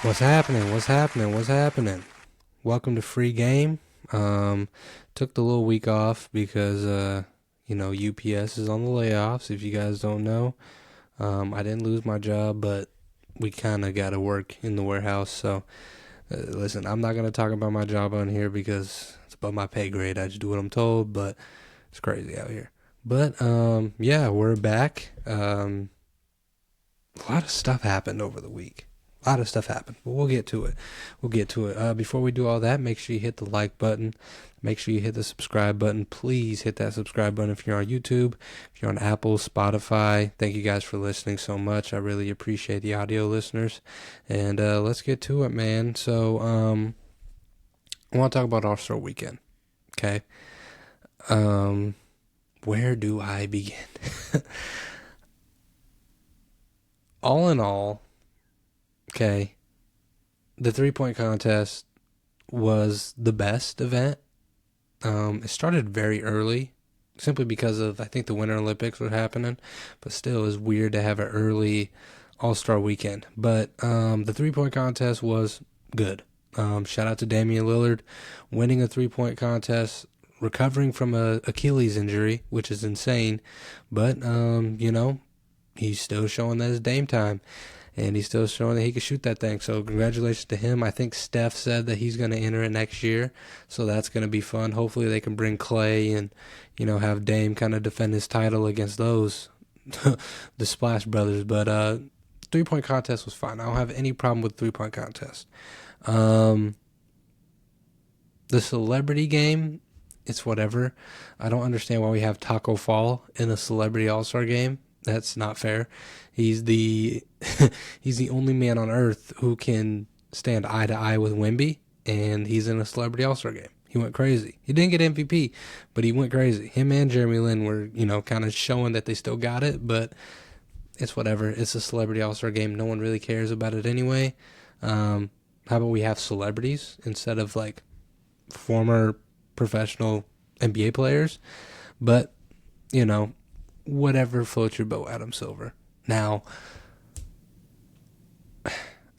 What's happening? What's happening? What's happening? Welcome to Free Game. Took the little week off because UPS is on the layoffs. If you guys don't know, I didn't lose my job, but we kind of got to work in the warehouse. So listen, I'm not gonna talk about my job on here because it's above my pay grade. I just do what I'm told, but it's crazy out here. But yeah, we're back. A lot of stuff happened over the week. A lot of stuff happened, but we'll get to it. Before we do all that, make sure you hit the like button. Make sure you hit the subscribe button. Please hit that subscribe button if you're on YouTube, if you're on Apple, Spotify. Thank you guys for listening so much. I really appreciate the audio listeners. And let's get to it, man. So I want to talk about All-Star Weekend. Okay. Where do I begin? All in all, okay, the 3-point contest was the best event. It started very early, simply because of, I think, the Winter Olympics were happening, but still, it was weird to have an early All-Star Weekend. But the 3-point contest was good. Shout out to Damian Lillard winning a 3-point contest, recovering from a Achilles injury, which is insane. But he's still showing that it's Dame time, and he's still showing that he can shoot that thing. So congratulations to him. I think Steph said that he's going to enter it next year, so that's going to be fun. Hopefully they can bring Clay and, have Dame kind of defend his title against those, the Splash Brothers. But 3-point contest was fine. I don't have any problem with 3-point contest. The celebrity game, it's whatever. I don't understand why we have Taco Fall in a celebrity all-star game. That's not fair. He's the he's the only man on earth who can stand eye to eye with Wemby, and he's in a celebrity all-star game. He went crazy. He didn't get MVP, but he went crazy. Him and Jeremy Lin were, kind of showing that they still got it, but it's whatever. It's a celebrity all-star game. No one really cares about it anyway. How about we have celebrities instead of like former professional NBA players? But, whatever floats your boat, Adam Silver. Now,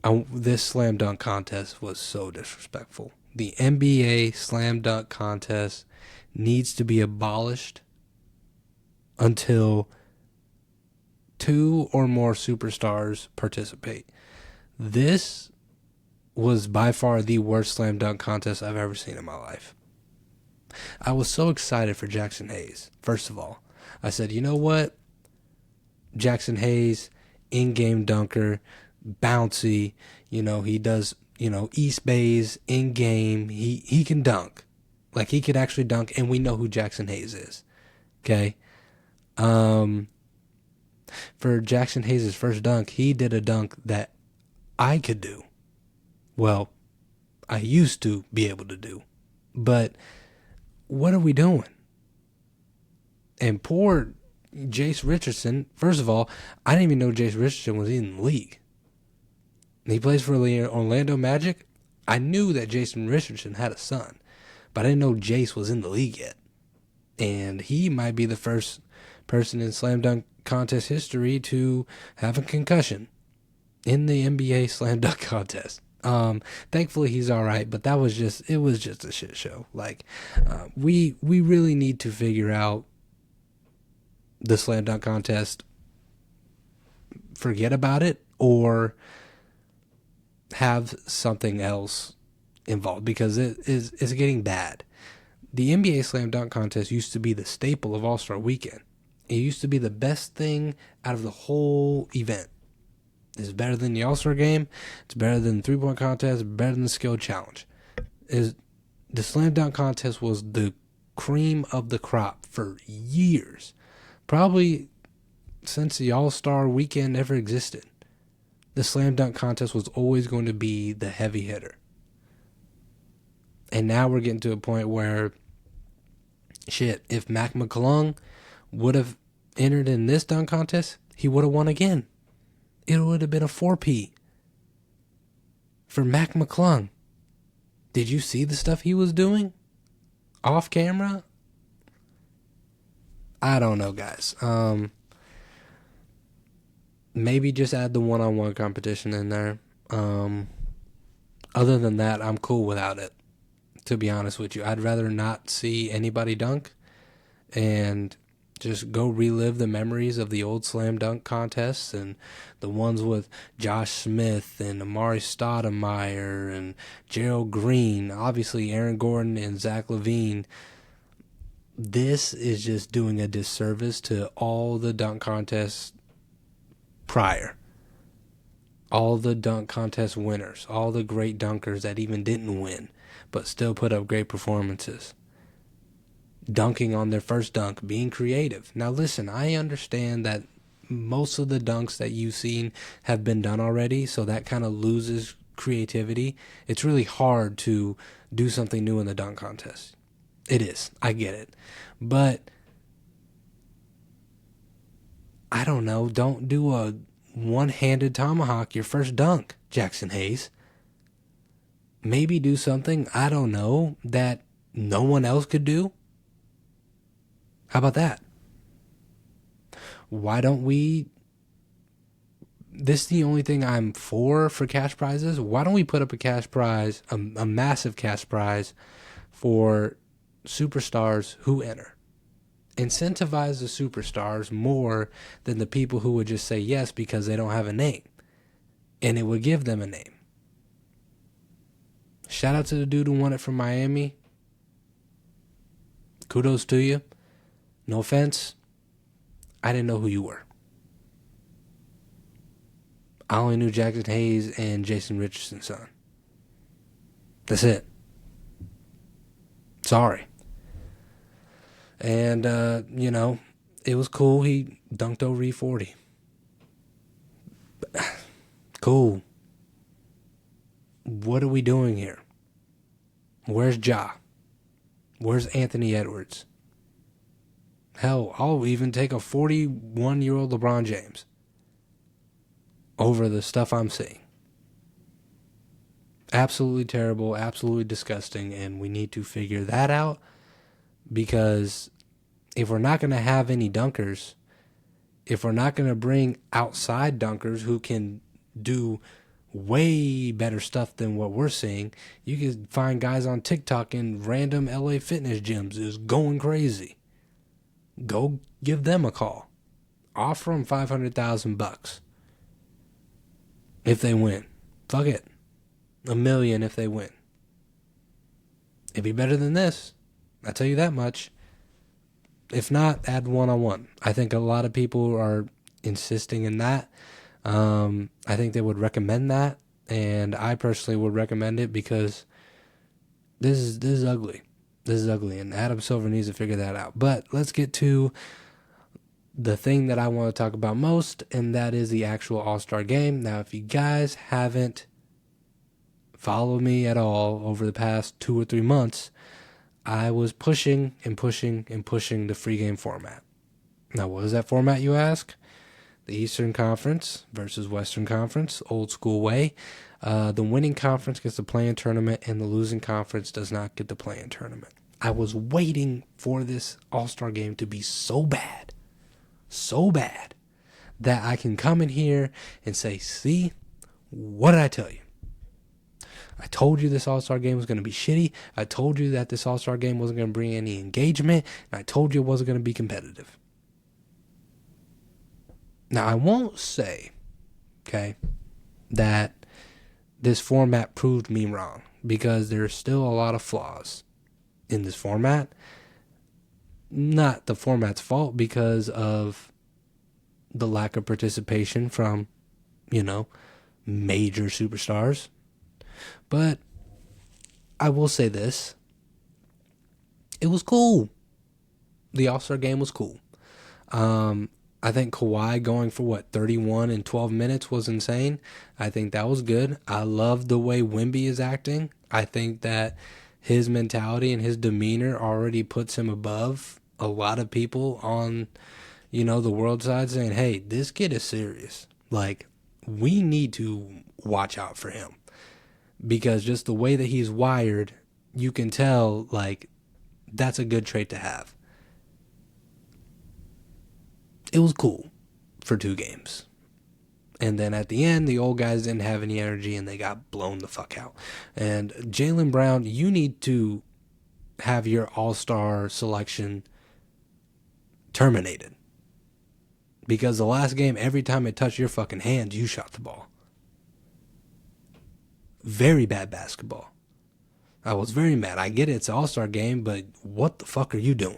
this slam dunk contest was so disrespectful. The NBA slam dunk contest needs to be abolished until 2 or more superstars participate. This was by far the worst slam dunk contest I've ever seen in my life. I was so excited for Jackson Hayes, first of all. I said, you know what? Jackson Hayes, in-game dunker, bouncy. He does, East Bays in-game. He can dunk. Like, he could actually dunk, and we know who Jackson Hayes is. Okay? For Jackson Hayes' first dunk, he did a dunk that I could do. Well, I used to be able to do. But what are we doing? And poor Jace Richardson, first of all, I didn't even know Jace Richardson was in the league. He plays for the Orlando Magic. I knew that Jason Richardson had a son, but I didn't know Jace was in the league yet. And he might be the first person in slam dunk contest history to have a concussion in the NBA slam dunk contest. Thankfully he's all right, but it was just a shit show. Like, we really need to figure out the slam dunk contest, forget about it, or have something else involved, because it's getting bad. The NBA slam dunk contest used to be the staple of All-Star Weekend. It used to be the best thing out of the whole event. It's better than the All-Star game. It's better than the 3-point contest. Better than the skill challenge. The slam dunk contest was the cream of the crop for years. Probably since the All-Star Weekend ever existed. The slam dunk contest was always going to be the heavy hitter. And now we're getting to a point where, shit, if Mac McClung would have entered in this dunk contest, he would have won again. It would have been a 4P for Mac McClung. Did you see the stuff he was doing off camera? I don't know, guys. Maybe just add the one-on-one competition in there. Other than that, I'm cool without it, to be honest with you. I'd rather not see anybody dunk and just go relive the memories of the old slam dunk contests and the ones with Josh Smith and Amari Stoudemire and Gerald Green, obviously Aaron Gordon and Zach LaVine. This is just doing a disservice to all the dunk contests prior. All the dunk contest winners, all the great dunkers that even didn't win, but still put up great performances. Dunking on their first dunk, being creative. Now listen, I understand that most of the dunks that you've seen have been done already, so that kind of loses creativity. It's really hard to do something new in the dunk contest. It is. I get it. But I don't know. Don't do a one-handed tomahawk your first dunk, Jackson Hayes. Maybe do something, I don't know, that no one else could do. How about that? Why don't we... This is the only thing I'm for cash prizes. Why don't we put up a cash prize, a massive cash prize for superstars who enter? Incentivize the superstars more than the people who would just say yes because they don't have a name. And it would give them a name. Shout out to the dude who won it from Miami. Kudos to you. No offense. I didn't know who you were. I only knew Jackson Hayes and Jason Richardson's son. That's it. Sorry. And, it was cool. He dunked over E40. Cool. What are we doing here? Where's Ja? Where's Anthony Edwards? Hell, I'll even take a 41-year-old LeBron James over the stuff I'm seeing. Absolutely terrible, absolutely disgusting, and we need to figure that out because if we're not going to have any dunkers, if we're not going to bring outside dunkers who can do way better stuff than what we're seeing, you can find guys on TikTok in random LA fitness gyms is going crazy. Go give them a call. Offer them $500,000 if they win. Fuck it. $1 million if they win. It'd be better than this. I tell you that much. If not, add one-on-one. I think a lot of people are insisting in that. I think they would recommend that, and I personally would recommend it because this is ugly. This is ugly, and Adam Silver needs to figure that out. But let's get to the thing that I want to talk about most, and that is the actual All-Star Game. Now, if you guys haven't followed me at all over the past 2 or 3 months, I was pushing the free game format. Now, what is that format, you ask? The Eastern Conference versus Western Conference, old school way. The winning conference gets the play-in tournament, and the losing conference does not get the play-in tournament. I was waiting for this All-Star Game to be so bad, that I can come in here and say, see, what did I tell you? I told you this All-Star Game was going to be shitty. I told you that this All-Star Game wasn't going to bring any engagement, and I told you it wasn't going to be competitive. Now, I won't say, okay, that this format proved me wrong because there's still a lot of flaws in this format. Not the format's fault because of the lack of participation from, major superstars. But I will say this. It was cool. The All-Star Game was cool. I think Kawhi going for 31 in 12 minutes was insane. I think that was good. I love the way Wemby is acting. I think that his mentality and his demeanor already puts him above a lot of people on, the world side saying, hey, this kid is serious. Like, we need to watch out for him. Because just the way that he's wired, you can tell, that's a good trait to have. It was cool for 2 games. And then at the end, the old guys didn't have any energy and they got blown the fuck out. And Jaylen Brown, you need to have your all-star selection terminated. Because the last game, every time it touched your fucking hand, you shot the ball. Very bad basketball. I was very mad. I get it, it's an all-star game, but what the fuck are you doing?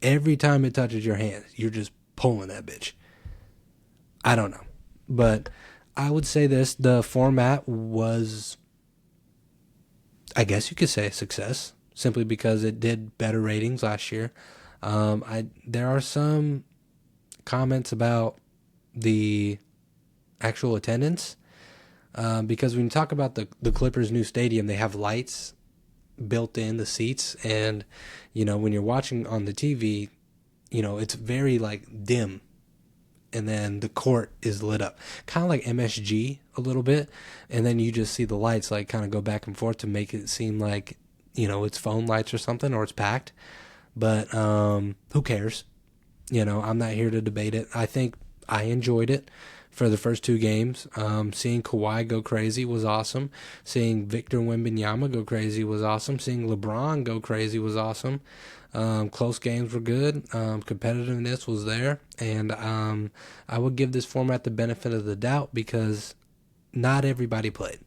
Every time it touches your hand, you're just pulling that bitch. I don't know. But I would say this, the format was, I guess you could say, a success, simply because it did better ratings last year. There are some comments about the actual attendance, because when you talk about the Clippers' new stadium, they have lights built in the seats, and when you're watching on the TV, it's very like dim, and then the court is lit up, kind of like MSG a little bit, and then you just see the lights like kind of go back and forth to make it seem like it's phone lights or something, or it's packed. But who cares? I'm not here to debate it. I think I enjoyed it for the first two games. Seeing Kawhi go crazy was awesome. Seeing Victor Wembanyama go crazy was awesome. Seeing LeBron go crazy was awesome. Close games were good. Competitiveness was there. And I would give this format the benefit of the doubt because not everybody played.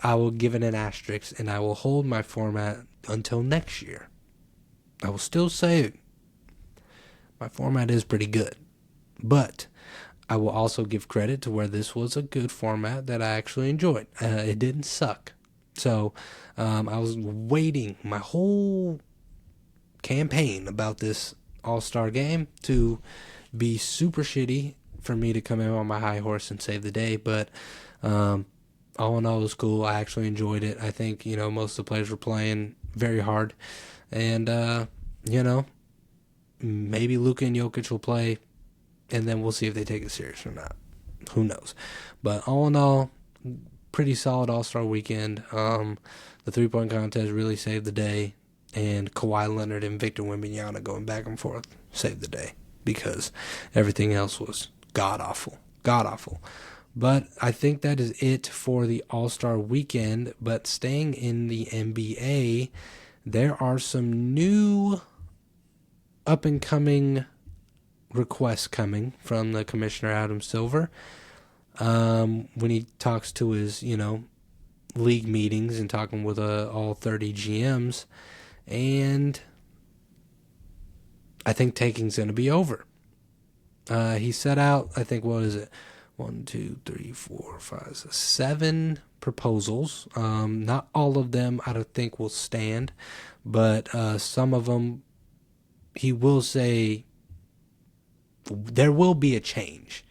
I will give it an asterisk, and I will hold my format until next year. I will still say my format is pretty good. But I will also give credit to where this was a good format that I actually enjoyed. It didn't suck. So I was waiting my whole campaign about this all-star game to be super shitty for me to come in on my high horse and save the day. But all in all, it was cool. I actually enjoyed it. I think, most of the players were playing very hard. And, maybe Luka and Jokic will play, and then we'll see if they take it serious or not. Who knows? But all in all, pretty solid All-Star weekend. The three-point contest really saved the day, and Kawhi Leonard and Victor Wembanyama going back and forth saved the day because everything else was god-awful. God-awful. But I think that is it for the All-Star weekend. But staying in the NBA, there are some new up-and-coming requests coming from the Commissioner Adam Silver when he talks to his, league meetings and talking with all 30 GMs. And I think taking's going to be over. He set out, I think, what is it? 1, 2, 3, 4, 5, 6, 7 proposals. Not all of them I don't think will stand, but some of them he will say there will be a change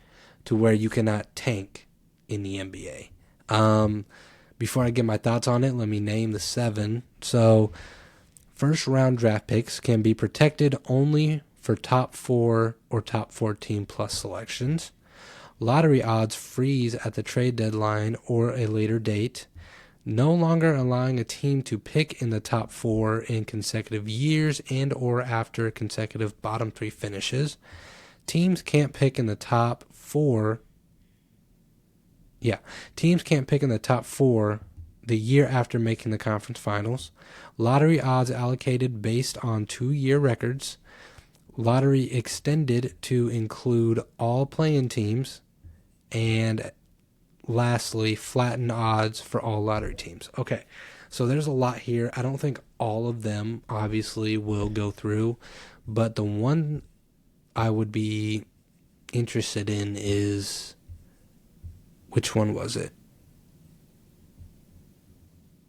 to where you cannot tank in the NBA. Before I get my thoughts on it, let me name the 7. So, first round draft picks can be protected only for top 4 or top 14 plus selections. Lottery odds freeze at the trade deadline or a later date. No longer allowing a team to pick in the top 4 in consecutive years and or after consecutive bottom 3 finishes. Teams can't pick in the top 4. Teams can't pick in the top 4 the year after making the conference finals. Lottery odds allocated based on 2-year records. Lottery extended to include all play-in teams. And lastly, flatten odds for all lottery teams. Okay, so there's a lot here. I don't think all of them obviously will go through, but the one I would be interested in is, which one was it?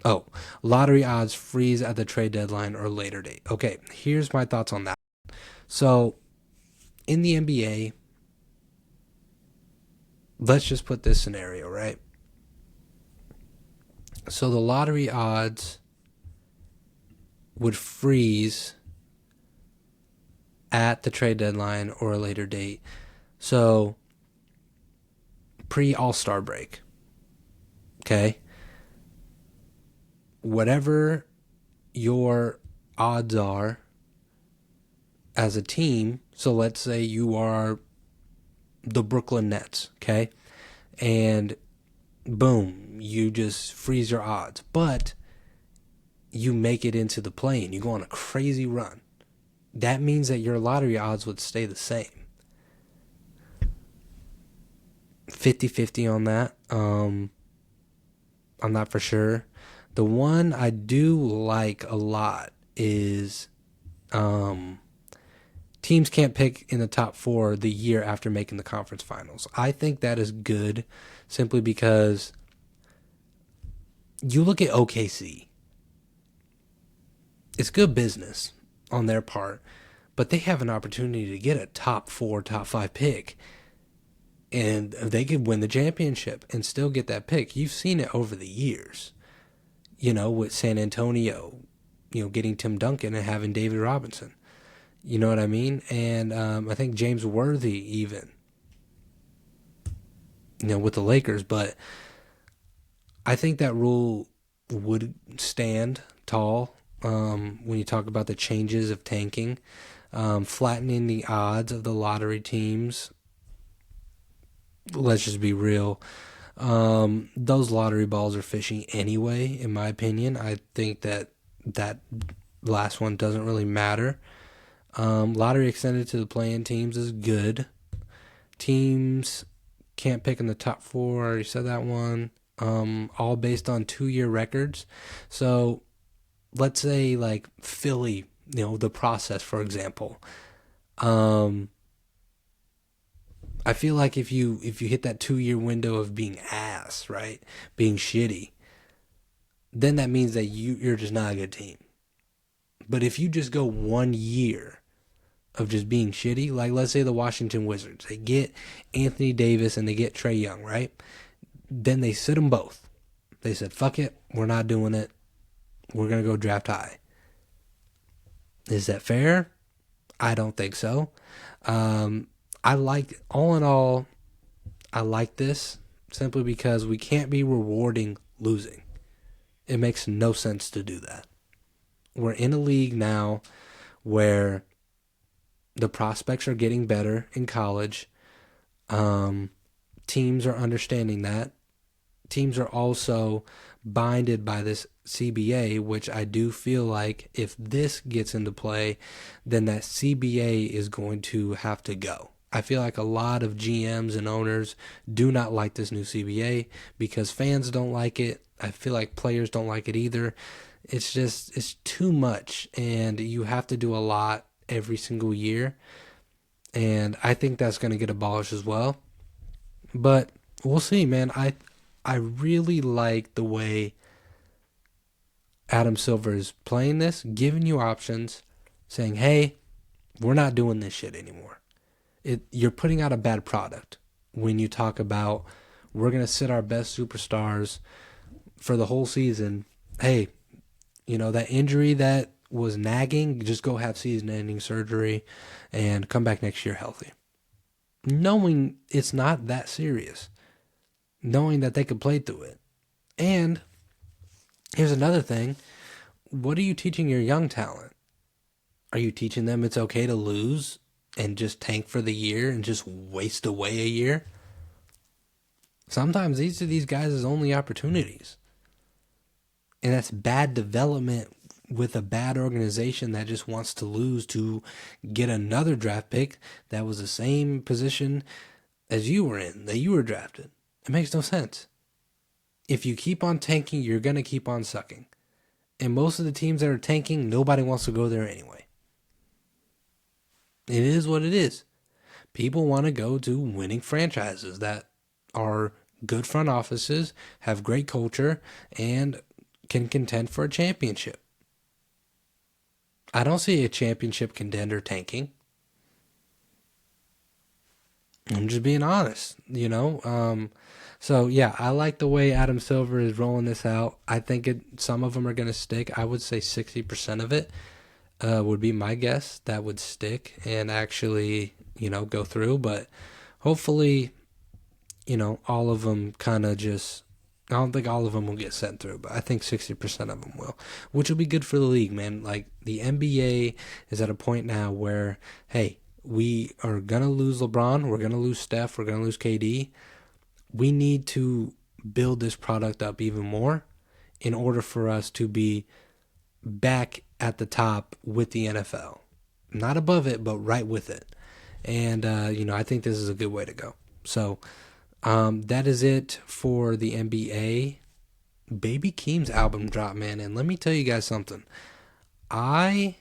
Oh, lottery odds freeze at the trade deadline or later date. Okay, here's my thoughts on that. So, in the NBA, let's just put this scenario, right? So the lottery odds would freeze at the trade deadline or a later date. So pre-All-Star break. Okay? Whatever your odds are as a team, so let's say you are the Brooklyn Nets, okay? And boom, you just freeze your odds. But you make it into the play-in. You go on a crazy run. That means that your lottery odds would stay the same. 50-50 on that. I'm not for sure. The one I do like a lot is teams can't pick in the top 4 the year after making the conference finals. I think that is good simply because you look at OKC. It's good business on their part, but they have an opportunity to get a top 4, top 5 pick, and they could win the championship and still get that pick. You've seen it over the years, with San Antonio, getting Tim Duncan and having David Robinson. You know what I mean? And I think James Worthy even, with the Lakers. But I think that rule would stand tall when you talk about the changes of tanking, flattening the odds of the lottery teams. Let's just be real. Those lottery balls are fishy anyway, in my opinion. I think that last one doesn't really matter. Lottery extended to the play-in teams is good. Teams can't pick in the top 4. I already said that one. All based on 2-year records. So let's say like Philly, the process, for example. I feel like if you hit that 2-year window of being ass, right, being shitty, then that means that you're just not a good team. But if you just go 1 year of just being shitty, like let's say the Washington Wizards, they get Anthony Davis and they get Trae Young, right? Then they sit them both. They said, fuck it, we're not doing it. We're going to go draft high. Is that fair? I don't think so. All in all, I like this simply because we can't be rewarding losing. It makes no sense to do that. We're in a league now where the prospects are getting better in college. Teams are understanding that. Teams are also binded by this CBA, which I do feel like if this gets into play, then that CBA is going to have to go. I feel like a lot of GMs and owners do not like this new CBA because fans don't like it. I feel like players don't like it either. It's too much, and you have to do a lot every single year. And I think that's going to get abolished as well. But we'll see, man. I really like the way Adam Silver is playing this, giving you options, saying, hey, we're not doing this shit anymore. You're putting out a bad product when you talk about we're going to sit our best superstars for the whole season. Hey, that injury that was nagging, just go have season-ending surgery and come back next year healthy. Knowing it's not that serious. Knowing that they could play through it. And here's another thing. What are you teaching your young talent? Are you teaching them it's okay to lose and just tank for the year and just waste away a year? Sometimes these guys' only opportunities. And that's bad development with a bad organization that just wants to lose to get another draft pick that was the same position as you were in, that you were drafted. It makes no sense. If you keep on tanking, you're going to keep on sucking. And most of the teams that are tanking, nobody wants to go there anyway. It is what it is. People want to go to winning franchises that are good front offices, have great culture, and can contend for a championship. I don't see a championship contender tanking. I'm just being honest, So, yeah, I like the way Adam Silver is rolling this out. I think some of them are going to stick. I would say 60% of it would be my guess that would stick and actually, go through. But hopefully, all of them kind of just, I don't think all of them will get sent through, but I think 60% of them will, which will be good for the league, man. Like, the NBA is at a point now where, hey, We are going to lose LeBron. We're going to lose Steph. We're going to lose KD. We need to build this product up even more in order for us to be back at the top with the NFL. Not above it, but right with it. And, I think this is a good way to go. So that is it for the NBA. Baby Keem's album dropped, man. And let me tell you guys something. I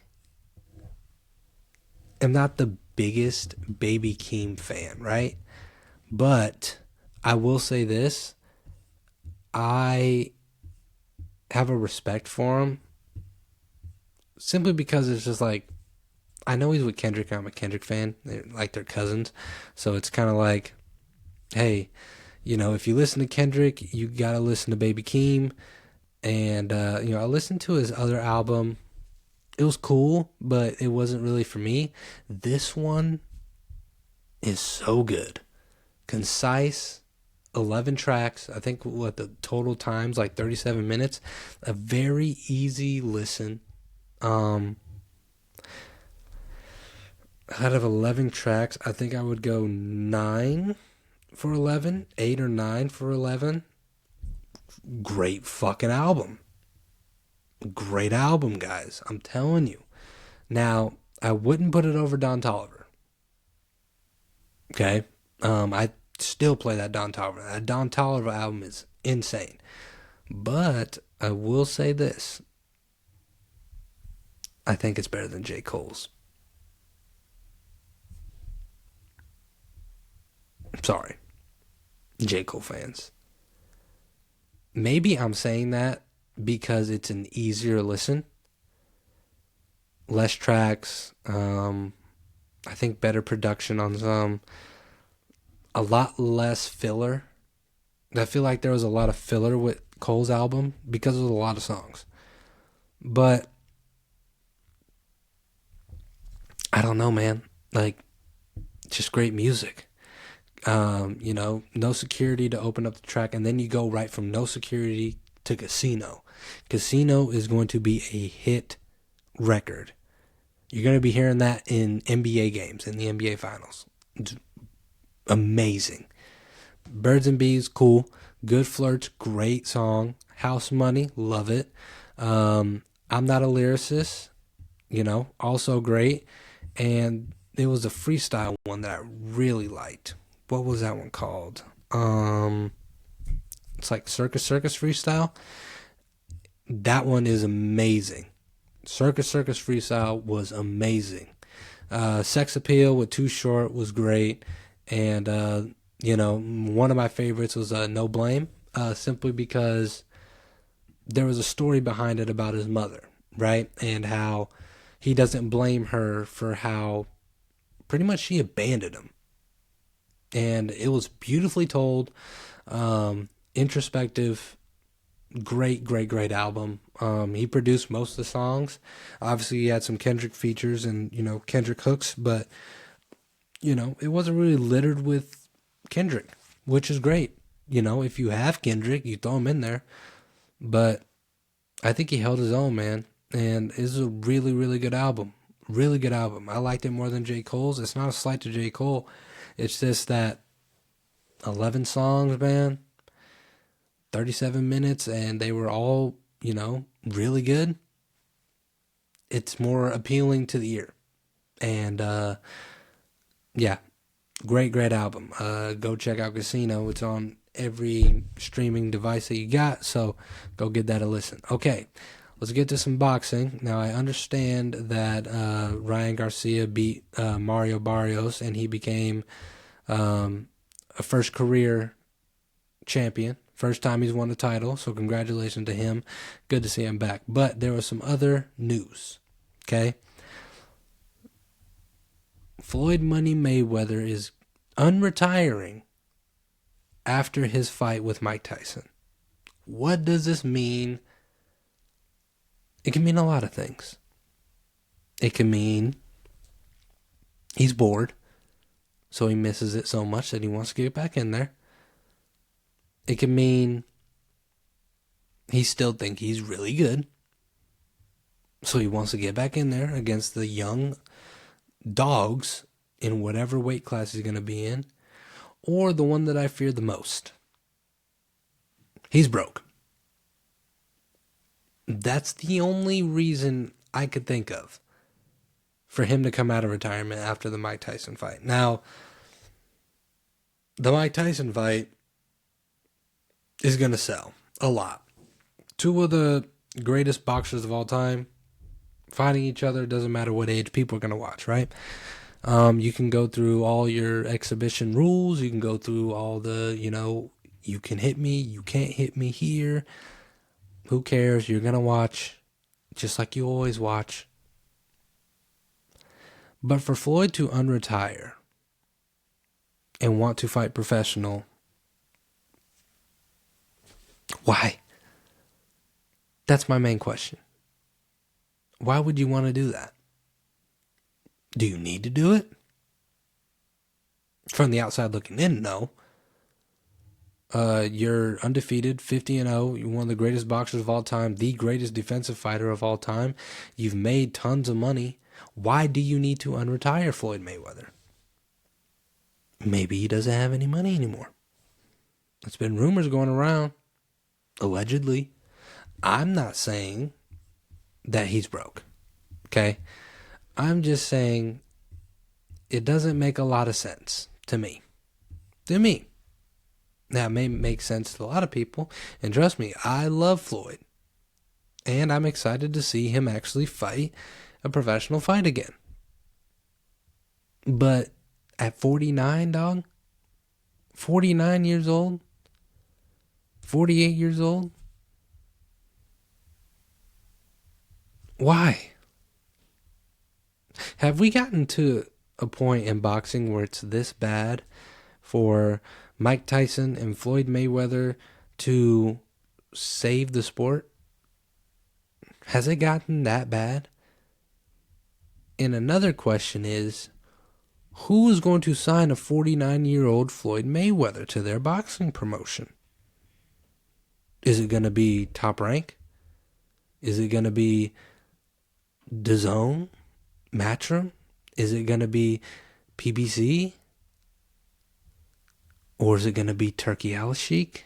am not the biggest Baby Keem fan, right? But I will say this. I have a respect for him simply because it's just like, I know he's with Kendrick. I'm a Kendrick fan. They're cousins. So it's kind of like, hey, if you listen to Kendrick, you got to listen to Baby Keem. And, I listened to his other album. It was cool, but it wasn't really for me. This one is so good. Concise, 11 tracks. I think what the total time's like 37 minutes. A very easy listen. Out of 11 tracks, I think I would go 9 for 11, 8 or 9 for 11. Great fucking album. Great album, guys. I'm telling you. Now, I wouldn't put it over Don Toliver. Okay? I still play that Don Toliver. That Don Toliver album is insane. But I will say this. I think it's better than J. Cole's. Sorry, J. Cole fans. Maybe I'm saying that because it's an easier listen. Less tracks. I think better production on some. A lot less filler. I feel like there was a lot of filler with Cole's album because of a lot of songs. But I don't know, man. Like, just great music. No Security to open up the track, and then you go right from No Security to Casino. Casino is going to be a hit record. You're going to be hearing that in NBA games, in the NBA Finals. It's amazing. Birds and Bees, cool. Good Flirts, great song. House Money, love it. I'm Not a Lyricist, also great. And there was a freestyle one that I really liked. What was that one called? It's like Circus Freestyle. That one is amazing. Circus Freestyle was amazing. Sex Appeal with Too Short was great. And, one of my favorites was No Blame, simply because there was a story behind it about his mother, right? And how he doesn't blame her for how pretty much she abandoned him. And it was beautifully told, introspective, great album. He produced most of the songs. Obviously, he had some Kendrick features and, Kendrick hooks, but, it wasn't really littered with Kendrick, which is great. If you have Kendrick, you throw him in there. But I think he held his own, man. And it's a really, really good album. Really good album. I liked it more than J. Cole's. It's not a slight to J. Cole. It's just that 11 songs, man, 37 minutes, and they were all, really good. It's more appealing to the ear. And, yeah, great album. Go check out Casino. It's on every streaming device that you got, so go give that a listen. Okay, let's get to some boxing. Now, I understand that Ryan Garcia beat Mario Barrios, and he became a first career champion. First time he's won a title, so congratulations to him. Good to see him back. But there was some other news, okay? Floyd Money Mayweather is unretiring after his fight with Mike Tyson. What does this mean? It can mean a lot of things. It can mean he's bored, so he misses it so much that he wants to get back in there. It can mean he still thinks he's really good, so he wants to get back in there against the young dogs in whatever weight class he's going to be in, or the one that I fear the most. He's broke. That's the only reason I could think of for him to come out of retirement after the Mike Tyson fight. Now, the Mike Tyson fight is going to sell a lot. Two of the greatest boxers of all time fighting each other, doesn't matter what age, people are going to watch, right? You can go through all your exhibition rules. You can go through all the, you can hit me, you can't hit me here. Who cares? You're going to watch just like you always watch. But for Floyd to unretire and want to fight professional, why? That's my main question. Why would you want to do that? Do you need to do it? From the outside looking in, no. You're undefeated, 50-0. You're one of the greatest boxers of all time, the greatest defensive fighter of all time. You've made tons of money. Why do you need to unretire Floyd Mayweather? Maybe he doesn't have any money anymore. There's been rumors going around, allegedly. I'm not saying that he's broke, okay? I'm just saying it doesn't make a lot of sense to me. Now, it may make sense to a lot of people, and trust me, I love Floyd, and I'm excited to see him actually fight a professional fight again. But at 49, dog, 49 years old, 48 years old, why? Have we gotten to a point in boxing where it's this bad for Mike Tyson and Floyd Mayweather to save the sport? Has it gotten that bad? And another question is, who is going to sign a 49-year-old Floyd Mayweather to their boxing promotion? Is it going to be Top Rank? Is it going to be DAZN? Matchroom? Is it going to be PBC? Or is it going to be Turkey Al-Sheikh?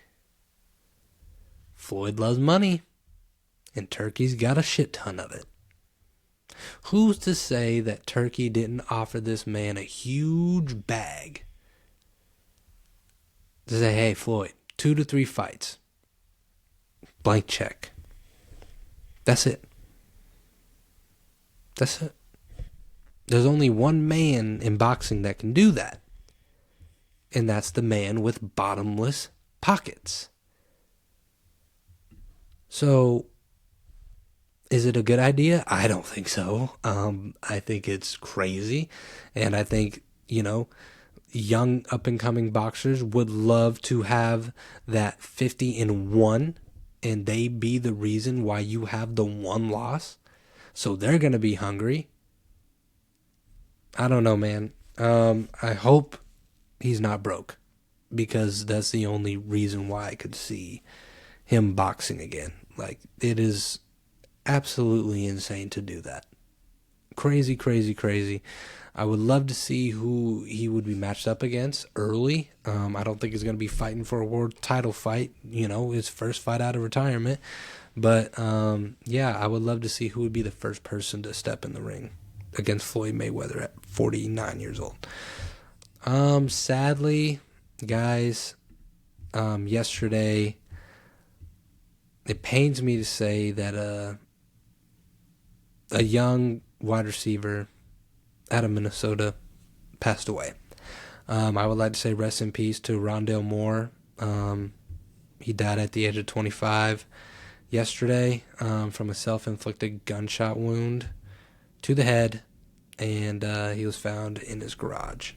Floyd loves money, and Turkey's got a shit ton of it. Who's to say that Turkey didn't offer this man a huge bag to say, hey, Floyd, 2 to 3 fights, blank check. That's it. That's it. There's only one man in boxing that can do that. And that's the man with bottomless pockets. So, is it a good idea? I don't think so. I think it's crazy. And I think, young up-and-coming boxers would love to have that 50-1, and they be the reason why you have the one loss. So they're going to be hungry. I don't know, man. I hope he's not broke, because that's the only reason why I could see him boxing again. Like, it is absolutely insane to do that. Crazy, crazy, crazy. I would love to see who he would be matched up against early. I don't think he's going to be fighting for a world title fight, his first fight out of retirement. But, yeah, I would love to see who would be the first person to step in the ring against Floyd Mayweather at 49 years old. Sadly, guys, yesterday, it pains me to say that a young wide receiver out of Minnesota passed away. I would like to say rest in peace to Rondale Moore. He died at the age of 25 yesterday from a self-inflicted gunshot wound to the head, and he was found in his garage.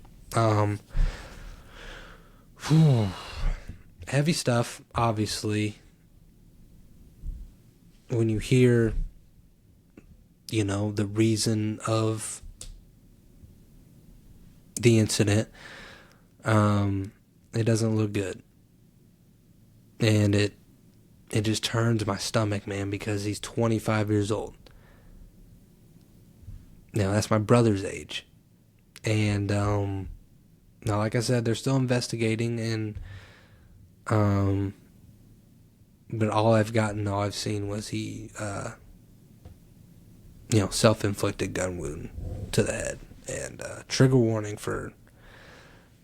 Heavy stuff, obviously. When you hear, the reason of the incident, it doesn't look good. And it just turns my stomach, man, because he's 25 years old. Now, that's my brother's age. And now, like I said, they're still investigating, and um, but all I've seen was he, self-inflicted gun wound to the head, and trigger warning for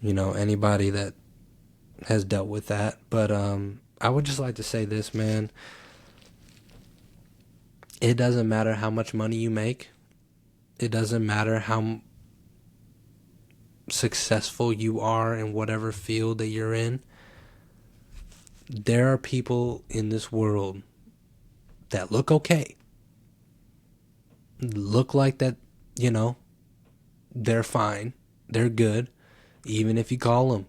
anybody that has dealt with that. But I would just like to say this, man. It doesn't matter how much money you make. It doesn't matter how successful you are in whatever field that you're in. There are people in this world that look okay. Look like that, they're fine. They're good. Even if you call them,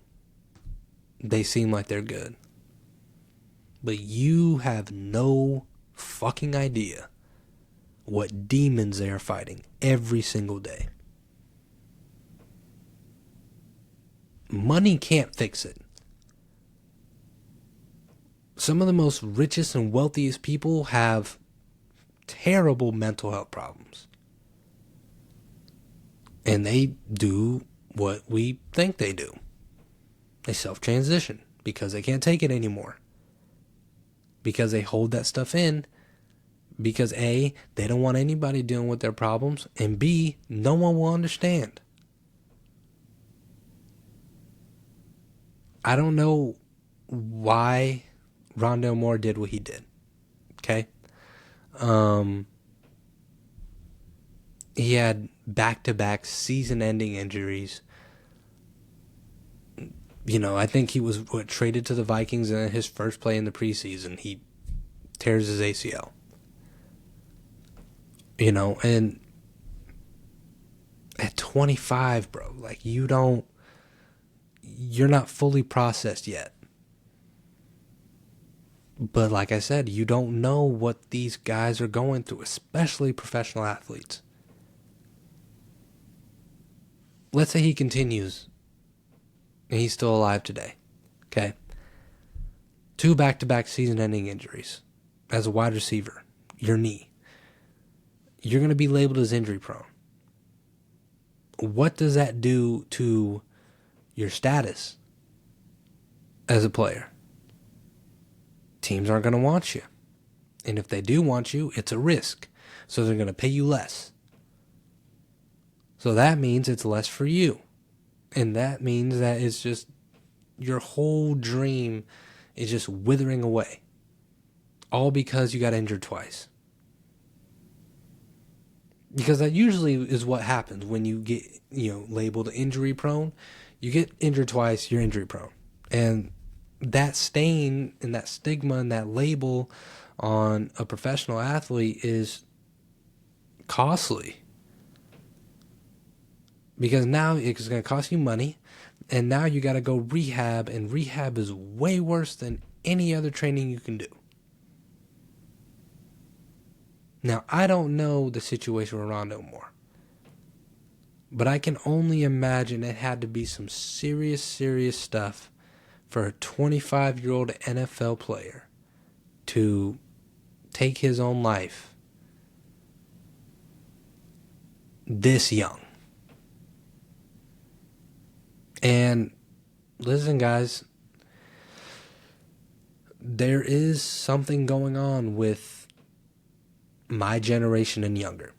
they seem like they're good. But you have no fucking idea what demons they are fighting every single day. Money can't fix it. Some of the most richest and wealthiest people have terrible mental health problems. And they do what we think they do. They self-transition because they can't take it anymore. Because they hold that stuff in. Because A, they don't want anybody dealing with their problems. And B, no one will understand. I don't know why Rondale Moore did what he did. Okay? He had back-to-back season-ending injuries. I think he was traded to the Vikings, and his first play in the preseason, he tears his ACL. And at 25, bro, like you're not fully processed yet. But like I said, you don't know what these guys are going through, especially professional athletes. Let's say he continues and he's still alive today. Okay. 2 back-to-back season-ending injuries. As a wide receiver, your knee. You're going to be labeled as injury prone. What does that do to your status as a player? Teams aren't going to want you. And if they do want you, it's a risk. So they're going to pay you less. So that means it's less for you. And that means that it's just your whole dream is just withering away. All because you got injured twice. Because that usually is what happens when you get, labeled injury prone. You get injured twice, you're injury prone. And that stain and that stigma and that label on a professional athlete is costly. Because now it's going to cost you money, and now you got to go rehab, and rehab is way worse than any other training you can do. Now, I don't know the situation with Rondale Moore, but I can only imagine it had to be some serious, serious stuff for a 25-year-old NFL player to take his own life this young. And listen, guys, there is something going on with my generation and younger.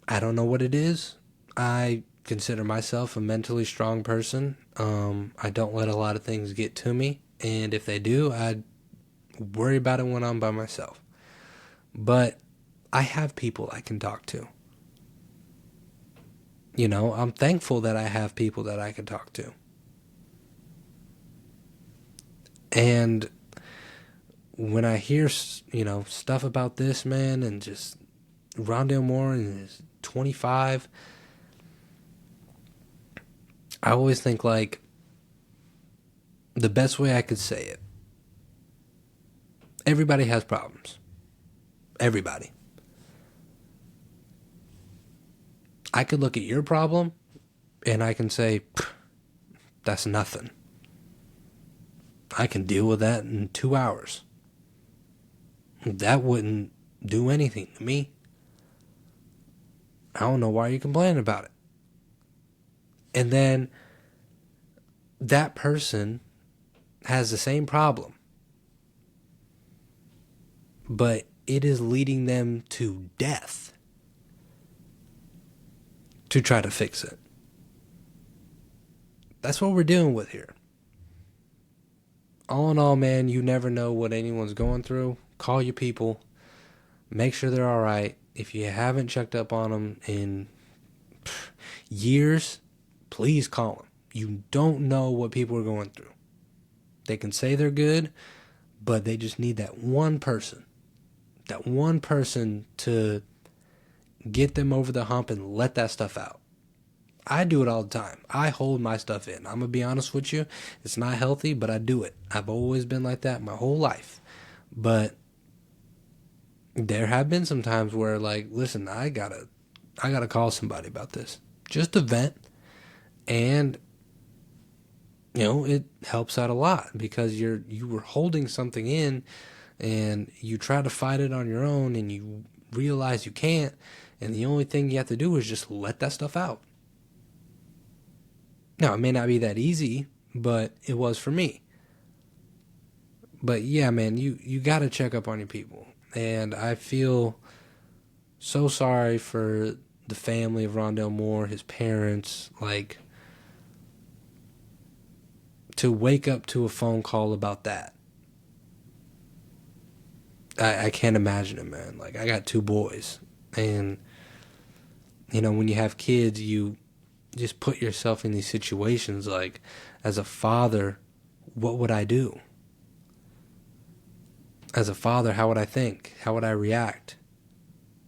I don't know what it is. I consider myself a mentally strong person. I don't let a lot of things get to me. And if they do, I worry about it when I'm by myself. But I have people I can talk to. I'm thankful that I have people that I can talk to. And when I hear, stuff about this, man, and just Rondale Moore and his 25, I always think, like, the best way I could say it, everybody has problems. Everybody. I could look at your problem and I can say, that's nothing. I can deal with that in 2 hours. That wouldn't do anything to me. I don't know why you're complaining about it. And then that person has the same problem, but it is leading them to death to try to fix it. That's what we're dealing with here. All in all, man, you never know what anyone's going through. Call your people. Make sure they're all right. If you haven't checked up on them in years, please call them. You don't know what people are going through. They can say they're good, but they just need that one person to get them over the hump and let that stuff out. I do it all the time. I hold my stuff in. I'm going to be honest with you. It's not healthy, but I do it. I've always been like that my whole life. But there have been some times where, like, listen, I gotta call somebody about this. Just to vent. And, you know, it helps out a lot because you were holding something in and you try to fight it on your own and you realize you can't. And the only thing you have to do is just let that stuff out. Now, it may not be that easy, but it was for me. But yeah, man, you got to check up on your people. And I feel so sorry for the family of Rondale Moore, his parents, like, to wake up to a phone call about that. I can't imagine it, man. Like, I got 2 boys. And, you know, when you have kids, you just put yourself in these situations. Like, as a father, what would I do? As a father, how would I think? How would I react?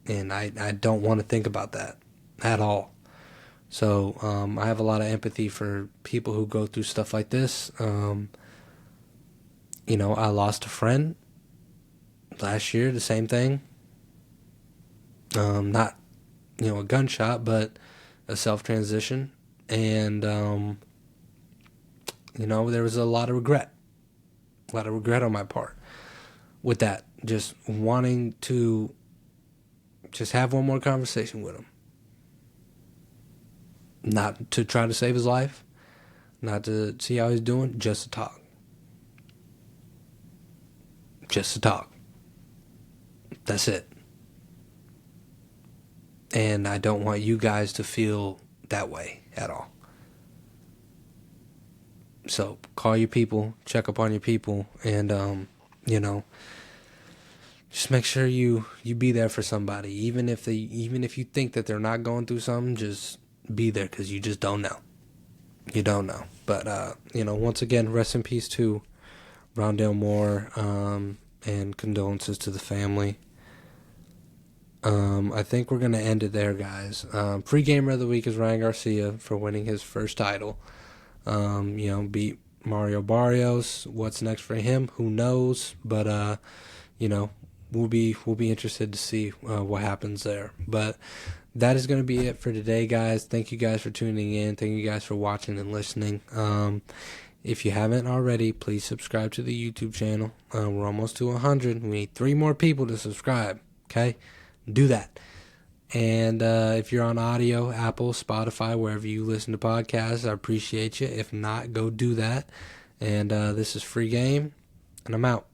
And I don't want to think about that at all. So I have a lot of empathy for people who go through stuff like this. You know, I lost a friend last year, the same thing. Not, you know, a gunshot, but a self-transition. And, you know, there was a lot of regret on my part with that. Just wanting to just have one more conversation with him. Not to try to save his life, not to see how he's doing, just to talk. Just to talk. That's it. And I don't want you guys to feel that way at all. So call your people, check up on your people, and you know, just make sure you be there for somebody, even if you think that they're not going through something. Just be there, because you just don't know. You don't know. But you know, once again, rest in peace to Rondale Moore, and condolences to the family. I think we're going to end it there, guys. Free gamer of the week is Ryan Garcia for winning his first title. You know, beat Mario Barrios. What's next for him? Who knows? But, you know, we'll be interested to see what happens there. But that is going to be it for today, guys. Thank you guys for tuning in. Thank you guys for watching and listening. If you haven't already, please subscribe to the YouTube channel. We're almost to 100. We need 3 more people to subscribe. Okay? Do that. And if you're on audio, Apple, Spotify, wherever you listen to podcasts, I appreciate you. If not, go do that. And this is Free Game, and I'm out.